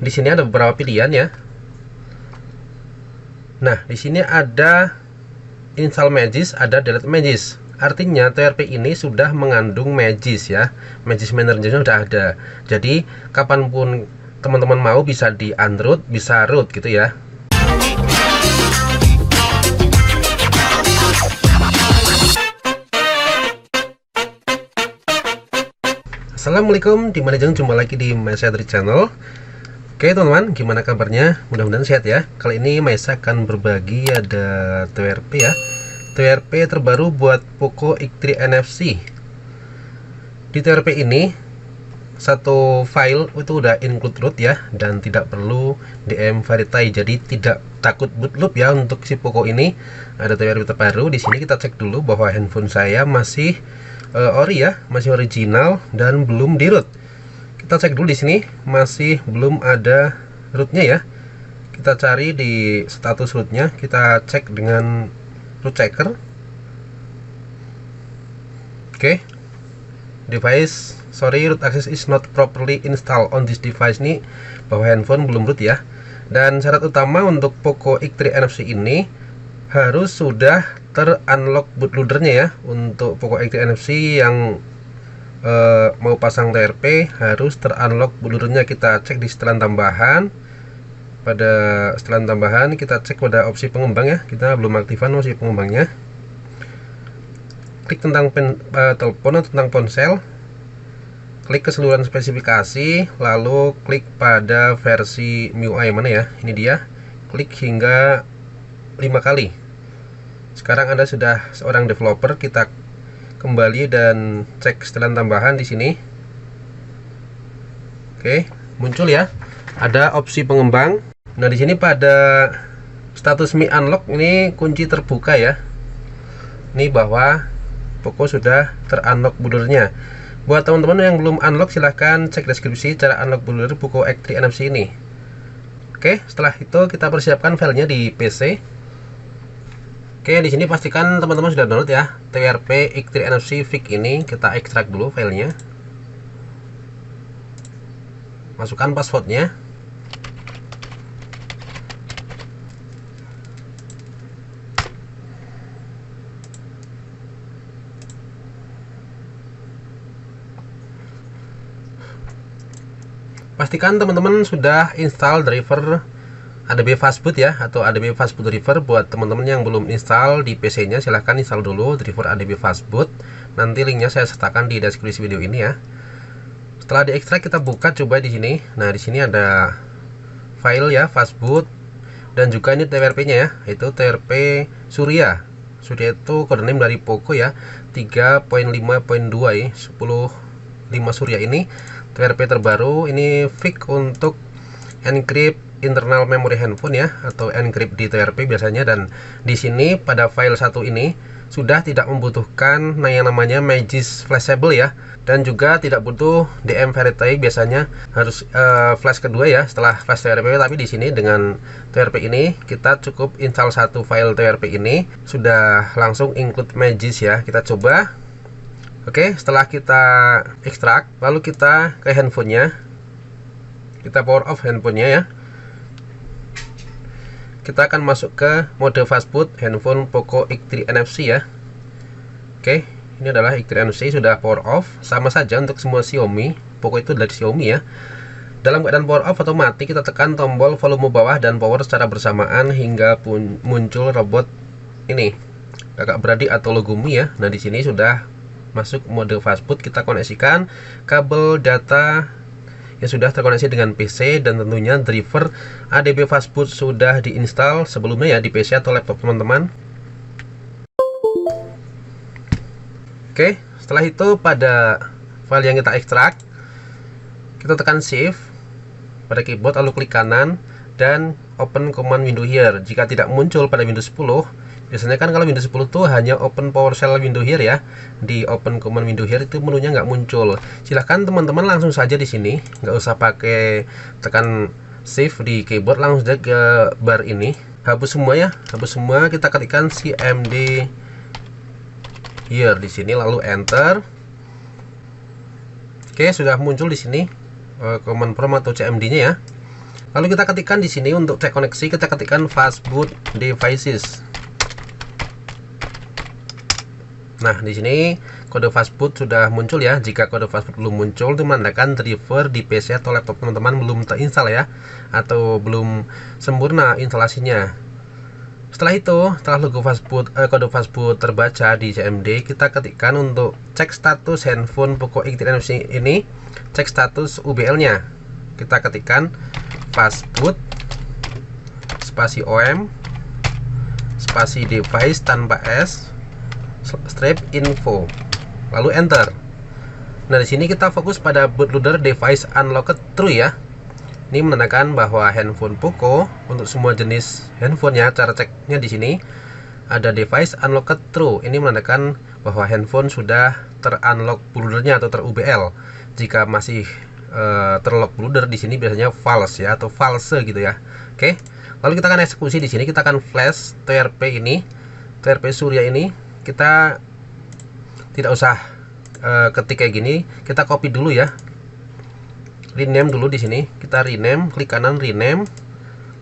Di sini ada beberapa pilihan ya. Nah, di sini ada install Magis, ada delete Magis. Artinya TWRP ini sudah mengandung Magis ya. Magis Manager sudah ada. Jadi kapanpun teman-teman mau bisa di unroot, bisa root gitu ya. Assalamualaikum, dimana jumpa lagi di Maesatri Channel. Oke teman-teman, gimana kabarnya? Mudah-mudahan sehat ya. Kali ini Maesa akan berbagi ada TWRP ya. TWRP terbaru buat Poco X3 NFC. Di TWRP ini satu file itu udah include root ya, dan tidak perlu DM verify. Jadi tidak takut boot loop ya untuk si Poco ini. Ada TWRP terbaru. Di sini kita cek dulu bahwa handphone saya masih ori ya, masih original dan belum di root. Kita cek dulu di sini masih belum ada rootnya ya. Kita cari di status rootnya, kita cek dengan root checker. Oke. Device, sorry, root access is not properly installed on this device. Nih bahwa handphone belum root ya. Dan syarat utama untuk Poco X3 NFC ini harus sudah ter-unlock bootloadernya ya. Untuk Poco X3 NFC yang mau pasang TWRP harus ter-unlock bootloadernya. Kita cek di setelan tambahan. Pada setelan tambahan kita cek pada opsi pengembang ya. Kita belum aktifkan opsi pengembangnya. Klik tentang telepon atau tentang ponsel. Klik keseluruhan spesifikasi, lalu klik pada versi MIUI mana ya. Ini dia. Klik hingga 5 kali. Sekarang Anda sudah seorang developer. Kita kembali dan cek setelan tambahan di sini. Oke, muncul ya. Ada opsi pengembang. Nah, di sini pada status Mi Unlock ini kunci terbuka ya. Ini bahwa Poco sudah ter-unlock bootloadernya. Buat teman-teman yang belum unlock, silahkan cek deskripsi cara unlock bootloader Poco X3 NFC ini. Oke, setelah itu kita persiapkan filenya di PC. Oke, di sini pastikan teman-teman sudah download ya TWRP X3 NFC Fix ini. Kita ekstrak dulu filenya. Masukkan passwordnya. Pastikan teman-teman sudah install driver Adobe Fastboot ya, atau Adobe Fastboot Driver. Buat teman-teman yang belum install di PC-nya, silahkan install dulu driver Adobe Fastboot. Nanti linknya saya sertakan di deskripsi video ini ya. Setelah diekstrak, kita buka coba di sini. Nah, di sini ada file ya, Fastboot, dan juga ini TWRP-nya ya, itu TWRP Surya. Surya itu kode name dari Poco ya, 3.5.2 ya, 10.5 Surya ini TWRP terbaru. Ini fix untuk encrypt internal memory handphone ya, atau encrypt di TWRP biasanya. Dan di sini pada file satu ini sudah tidak membutuhkan yang namanya Magis flashable ya, dan juga tidak butuh DM verify. Biasanya harus flash kedua ya setelah flash TWRP. Tapi di sini dengan TWRP ini kita cukup install satu file TWRP ini sudah langsung include Magis ya. Kita coba. Oke, setelah kita ekstrak, lalu kita ke handphonenya, kita power off handphonenya ya. Kita akan masuk ke mode Fastboot handphone Poco X3 NFC ya. Oke, ini adalah X3 NFC sudah power off. Sama saja untuk semua Xiaomi. Poco itu dari Xiaomi ya. Dalam keadaan power off atau mati, kita tekan tombol volume bawah dan power secara bersamaan hingga muncul robot ini, kakak beradik atau logo Mi ya. Nah, di sini sudah masuk mode Fastboot. Kita koneksikan kabel data yang sudah terkoneksi dengan PC, dan tentunya driver Adobe Fastboot sudah diinstal sebelumnya ya di PC atau laptop teman-teman. Oke, setelah itu pada file yang kita ekstrak, kita tekan Shift pada keyboard, lalu klik kanan dan open command window here. Jika tidak muncul pada Windows 10, biasanya kan kalau Windows 10 tuh hanya open PowerShell window here ya. Di open command window here itu menunya nggak muncul. Silahkan teman-teman langsung saja di sini, nggak usah pakai tekan shift di keyboard, langsung saja ke bar ini. Hapus semua ya, hapus semua. Kita ketikkan cmd here di sini, lalu enter. Oke, sudah muncul di sini command prompt atau cmd-nya ya. Lalu kita ketikkan di sini untuk cek koneksi, kita ketikkan fastboot devices. Nah, di sini kode fastboot sudah muncul ya. Jika kode fastboot belum muncul, itu menandakan driver di PC atau laptop teman-teman belum terinstall ya, atau belum sempurna instalasinya. Setelah itu, setelah logo fastboot, kode fastboot terbaca di CMD, kita ketikkan untuk cek status handphone Poco X3 NFC ini, cek status UBL-nya. Kita ketikkan fastboot spasi OM spasi device tanpa S strip info, lalu enter. Nah, di sini kita fokus pada bootloader device unlocked true ya. Ini menandakan bahwa handphone Poco untuk semua jenis handphonenya, cara ceknya di sini ada device unlocked true. Ini menandakan bahwa handphone sudah terunlock bootloadernya atau ter-UBL. Jika masih terlock bootloader, di sini biasanya false ya, atau false gitu ya. Oke. Lalu kita akan eksekusi di sini, kita akan flash TRP ini, TRP Surya ini. Kita tidak usah ketik kayak gini, kita copy dulu ya. Rename dulu di sini. Kita rename, klik kanan rename,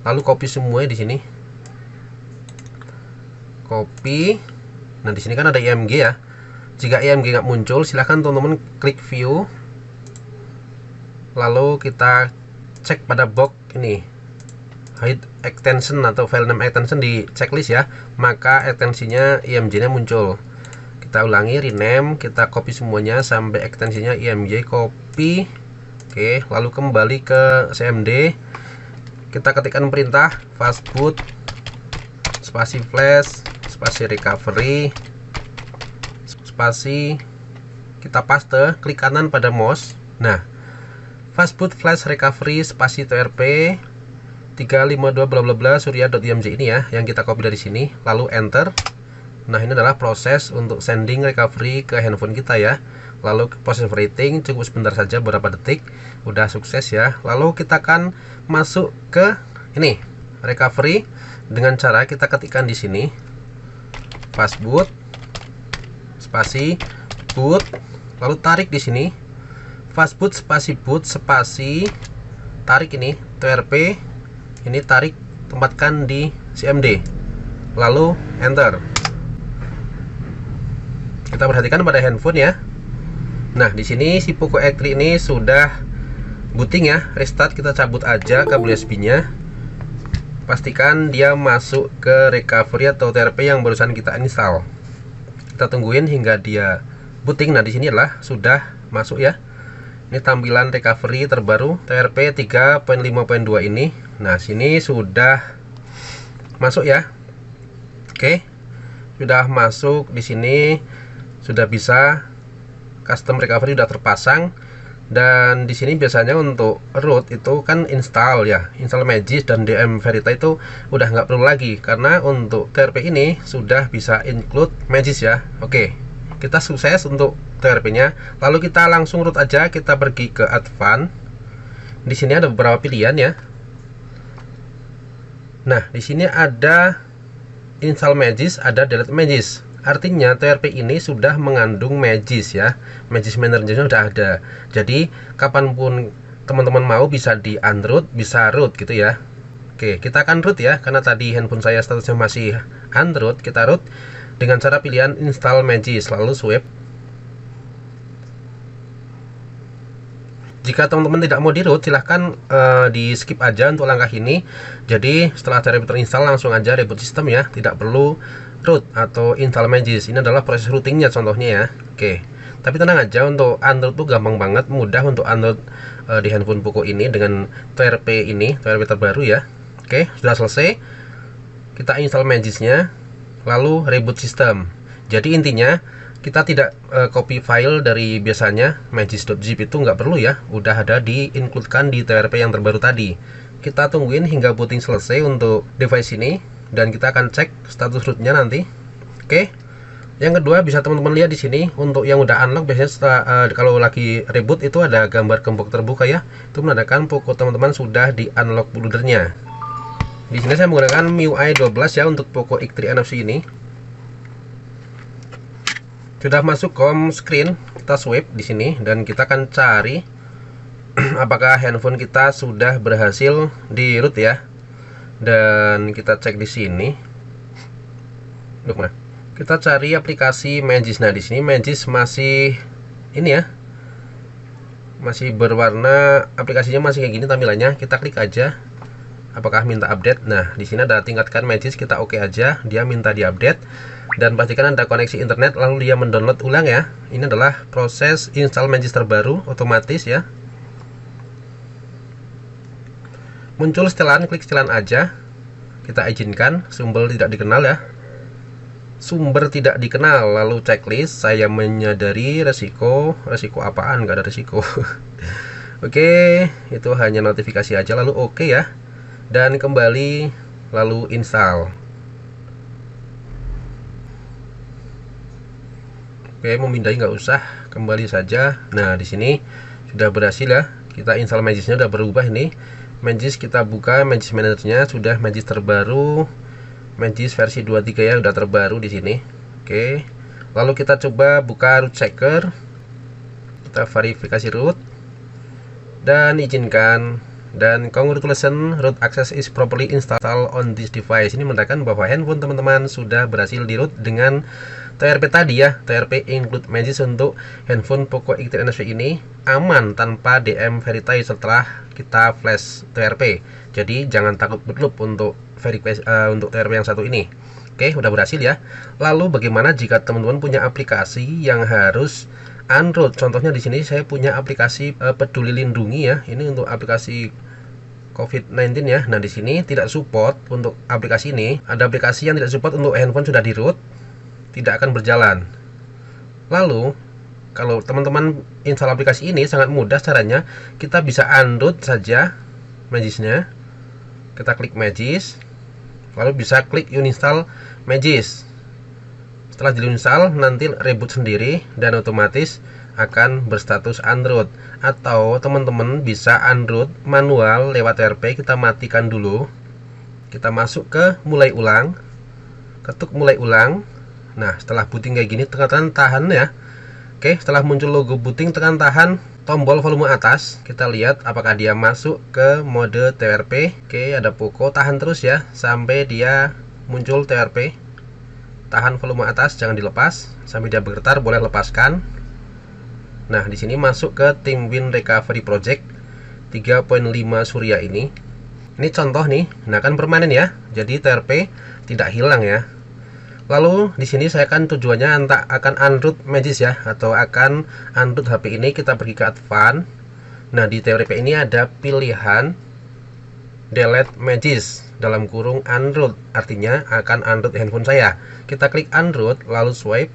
lalu copy semua di sini. Copy. Nah, di sini kan ada IMG ya. Jika IMG nggak muncul, silahkan teman-teman klik view. Lalu kita cek pada box ini, hide extension atau file name extension di checklist ya, maka ekstensinya IMG nya muncul. Kita ulangi, rename, kita copy semuanya sampai ekstensinya IMG, copy. Oke, lalu kembali ke CMD, kita ketikkan perintah fastboot spasi flash spasi recovery spasi, kita paste, klik kanan pada mouse. Nah, fastboot flash recovery spasi TRP 352 bla bla bla surya.img ini ya, yang kita copy dari sini, lalu enter. Nah, ini adalah proses untuk sending recovery ke handphone kita ya. Lalu proses rating cukup sebentar saja, beberapa detik, udah sukses ya. Lalu kita akan masuk ke ini recovery dengan cara kita ketikkan di sini fastboot spasi boot, lalu tarik di sini fastboot spasi boot spasi tarik ini TRP ini, tarik, tempatkan di CMD, lalu enter. Kita perhatikan pada handphone ya. Nah, di sini si Poco X3 ini sudah booting ya. Restart, kita cabut aja kabel USB-nya. Pastikan dia masuk ke recovery atau TRP yang barusan kita install. Kita tungguin hingga dia booting. Nah, di sini adalah sudah masuk ya. Ini tampilan recovery terbaru TRP 3.5.2 ini. Nah, sini sudah masuk ya. Oke. Sudah masuk di sini, sudah bisa custom recovery, sudah terpasang. Dan di sini biasanya untuk root itu kan install ya, install Magis dan DM Verita itu udah nggak perlu lagi, karena untuk TRP ini sudah bisa include Magis ya. Oke, kita sukses untuk TRP-nya. Lalu kita langsung root aja, kita pergi ke Advanced. Di sini ada beberapa pilihan ya. Nah, di sini ada install Magis, ada delete Magis. Artinya TRP ini sudah mengandung Magis ya. Magis Manager sudah ada. Jadi kapanpun teman-teman mau bisa di unroot, bisa root gitu ya. Oke, kita akan root ya, karena tadi handphone saya statusnya masih unroot. Kita root dengan cara pilihan install Magis, lalu swipe. Jika teman-teman tidak mau di root, silahkan di skip aja untuk langkah ini. Jadi setelah TRP terinstall langsung aja reboot sistem ya, tidak perlu root atau install Magis. Ini adalah proses routingnya contohnya ya. Oke, tapi tenang aja, untuk unroot tuh gampang banget, mudah untuk unroot di handphone Poco ini dengan TRP ini, TRP terbaru ya. Oke, sudah selesai. Kita install Magisnya, lalu reboot sistem. Jadi intinya kita tidak copy file dari biasanya magis.zip, itu nggak perlu ya, udah ada di-includekan di TRP yang terbaru tadi. Kita tungguin hingga booting selesai untuk device ini, dan kita akan cek status rootnya nanti. Oke, yang kedua bisa teman-teman lihat di sini, untuk yang udah unlock biasanya setelah, kalau lagi reboot itu ada gambar gembok terbuka ya, itu menandakan Poco teman-teman sudah di unlock bootloadernya. Di sini saya menggunakan MIUI 12 ya untuk Poco X3 NFC ini. Sudah masuk home screen, kita swipe di sini dan kita akan cari apakah handphone kita sudah berhasil di root ya. Dan kita cek di sini. Kita cari aplikasi Magis. Nah, di sini Magis masih ini ya. Masih berwarna, aplikasinya masih kayak gini tampilannya. Kita klik aja. Apakah minta update? Nah, di sini ada tingkatkan Magis, kita oke aja. Dia minta diupdate dan pastikan ada koneksi internet, lalu dia mendownload ulang ya. Ini adalah proses install Magis terbaru otomatis ya. Muncul setelan, klik setelan aja. Kita izinkan, sumber tidak dikenal ya. Sumber tidak dikenal, lalu checklist. Saya menyadari resiko apaan? Gak ada resiko. Oke, itu hanya notifikasi aja, lalu oke ya. Dan kembali, lalu install. Oke, memindai nggak usah, kembali saja. Nah, di sini sudah berhasil ya. Kita install Magisnya udah berubah ini. Magis kita buka, Magis Managernya sudah Magis terbaru. Magis versi 23 ya, udah terbaru di sini. Oke. Lalu kita coba buka root checker. Kita verifikasi root dan izinkan. Dan congratulations, root access is properly installed on this device. Ini menandakan bahwa handphone teman-teman sudah berhasil di root dengan TRP tadi ya. TRP include Magis untuk handphone Poco X3 NSV ini aman tanpa DM Verify setelah kita flash TRP. Jadi jangan takut berlup untuk verifikasi untuk TRP yang satu ini. Oke, udah berhasil ya. Lalu bagaimana jika teman-teman punya aplikasi yang harus Android? Contohnya di sini saya punya aplikasi Peduli Lindungi ya. Ini untuk aplikasi COVID-19 ya. Nah, di sini tidak support untuk aplikasi ini. Ada aplikasi yang tidak support untuk handphone sudah di root, tidak akan berjalan. Lalu kalau teman-teman install aplikasi ini sangat mudah caranya. Kita bisa unroot saja Magisnya. Kita klik Magis, lalu bisa klik uninstall Magis. Setelah diinstal nanti reboot sendiri dan otomatis akan berstatus Android. Atau teman-teman bisa Android manual lewat TRP. Kita matikan dulu. Kita masuk ke mulai ulang. Ketuk mulai ulang. Nah, setelah booting kayak gini tekan tahan ya. Oke, setelah muncul logo booting tekan tahan tombol volume atas. Kita lihat apakah dia masuk ke mode TRP. Oke, ada Poco, tahan terus ya sampai dia muncul TRP. Tahan volume atas, jangan dilepas sampai dia bergetar, boleh lepaskan. Nah, di sini masuk ke ThinkWin Recovery Project 3.5 Surya ini. Ini contoh nih. Nah, kan permanen ya. Jadi TRP tidak hilang ya. Lalu di sini saya kan tujuannya akan unroot Magis ya, atau akan unroot HP ini. Kita pergi ke Advanced. Nah, di TRP ini ada pilihan delete Magis dalam kurung unroot, artinya akan unroot handphone saya. Kita klik unroot lalu swipe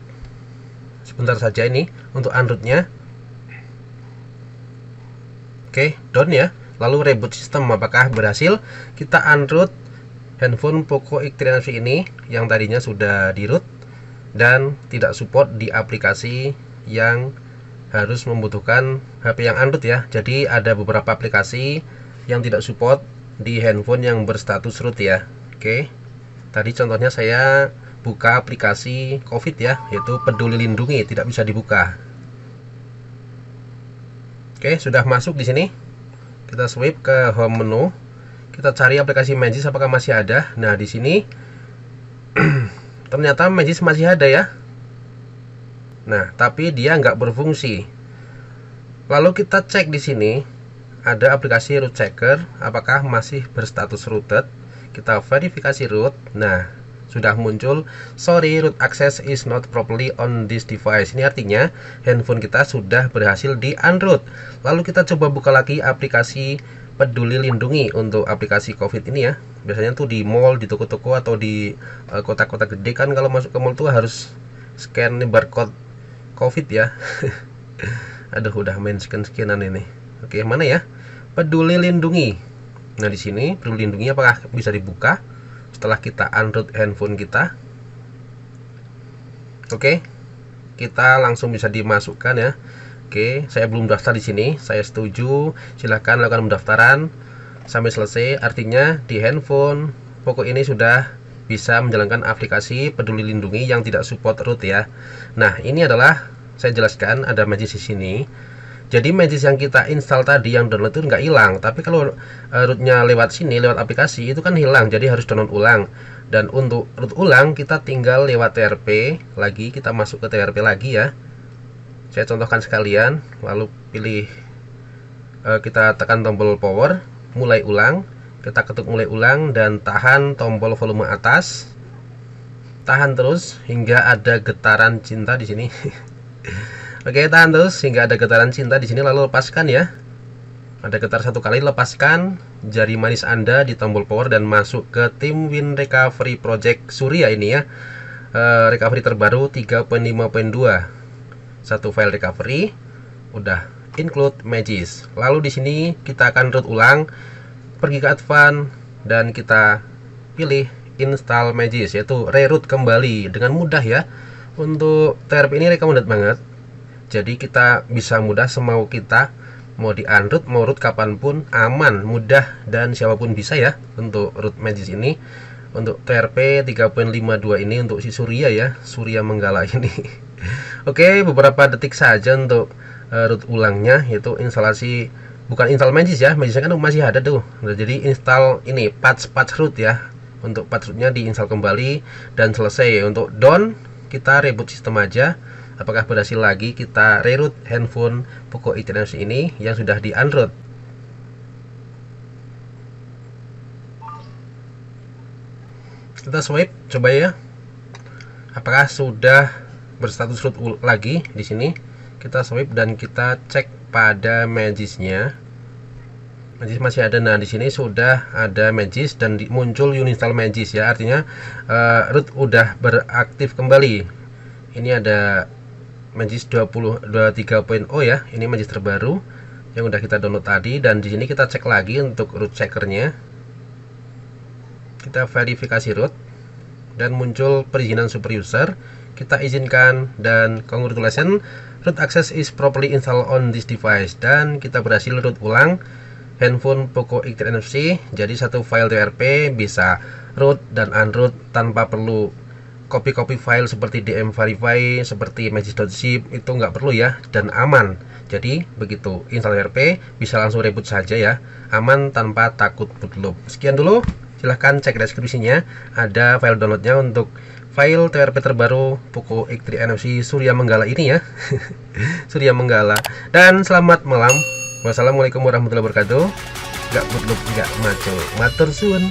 sebentar saja ini untuk unrootnya. Oke, done ya. Lalu reboot sistem, apakah berhasil? Kita unroot handphone Poco X3 NSV ini yang tadinya sudah di root dan tidak support di aplikasi yang harus membutuhkan HP yang unroot ya. Jadi ada beberapa aplikasi yang tidak support di handphone yang berstatus root ya. Oke, tadi contohnya saya buka aplikasi COVID ya, yaitu Peduli Lindungi, tidak bisa dibuka. Oke, sudah masuk di sini. Kita swipe ke home menu. Kita cari aplikasi Magis apakah masih ada. Nah, di sini ternyata Magis masih ada ya. Nah, tapi dia nggak berfungsi. Lalu kita cek di sini ada aplikasi root checker apakah masih berstatus rooted. Kita verifikasi root. Nah, sudah muncul sorry, root access is not properly on this device. Ini artinya handphone kita sudah berhasil di unroot. Lalu kita coba buka lagi aplikasi Peduli Lindungi untuk aplikasi COVID ini ya. Biasanya tuh di mall, di toko-toko atau di kota-kota gede kan kalau masuk ke mall tuh harus scan barcode COVID ya. Aduh, udah main scan-scanan ini. Oke, mana ya? Peduli Lindungi. Nah, di sini Peduli Lindungi apakah bisa dibuka setelah kita unroot handphone kita? Oke, kita langsung bisa dimasukkan ya. Oke, saya belum daftar di sini. Saya setuju. Silahkan lakukan pendaftaran sampai selesai. Artinya di handphone Poco ini sudah bisa menjalankan aplikasi Peduli Lindungi yang tidak support root ya. Nah, ini adalah saya jelaskan ada Magis di sini. Jadi Magis yang kita install tadi yang download itu nggak hilang, tapi kalau rootnya lewat sini, lewat aplikasi itu kan hilang, jadi harus download ulang. Dan untuk root ulang kita tinggal lewat TRP lagi, kita masuk ke TRP lagi ya. Saya contohkan sekalian, lalu pilih kita tekan tombol power, mulai ulang, kita ketuk mulai ulang dan tahan tombol volume atas, tahan terus hingga ada getaran cinta di sini. Oke, tahan terus hingga ada getaran cinta di sini, lalu lepaskan ya. Ada getar satu kali, lepaskan jari manis Anda di tombol power dan masuk ke tim Win Recovery Project Surya ini ya. Recovery terbaru 3.5.2. Satu file recovery udah include Magis. Lalu di sini kita akan root ulang, pergi ke advance dan kita pilih install Magis, yaitu reroot kembali dengan mudah ya. Untuk TRP ini recommended banget. Jadi kita bisa mudah semau kita, mau di unroot mau root kapanpun, aman, mudah, dan siapapun bisa ya untuk root Magis ini. Untuk TRP 3.52 ini untuk si Surya ya, Surya Menggala ini. Oke, beberapa detik saja untuk root ulangnya, yaitu instalasi, bukan install Magis ya, Magisnya kan masih ada tuh. Nah, jadi install ini patch root ya. Untuk patch rootnya diinstal kembali dan selesai. Untuk down kita reboot sistem aja. Apakah berhasil lagi, kita reroot handphone Poco X3 ini yang sudah di unroot. Kita swipe coba ya, apakah sudah berstatus root lagi. Di sini kita swipe dan kita cek pada Magisnya. Magis masih ada. Nah, di sini sudah ada Magis dan muncul uninstall Magis ya, artinya root udah beraktif kembali. Ini ada Magis 23.0 ya, ini Magis terbaru yang udah kita download tadi. Dan di sini kita cek lagi untuk root checkernya, kita verifikasi root dan muncul perizinan super user, kita izinkan dan congratulations, root access is properly installed on this device. Dan kita berhasil root ulang handphone Poco X3 NFC. Jadi satu file TRP bisa root dan unroot tanpa perlu copy file seperti DM verify, seperti magis.zip, itu nggak perlu ya, dan aman. Jadi begitu install TRP bisa langsung reboot saja ya, aman tanpa takut bootloop. Sekian dulu, silahkan cek deskripsinya, ada file downloadnya untuk file TRP terbaru Poco X3 NFC Surya Menggala ini ya. Surya Menggala. Dan selamat malam. Wassalamualaikum warahmatullahi wabarakatuh. Gak bootloop, gak maco. Matur suwun.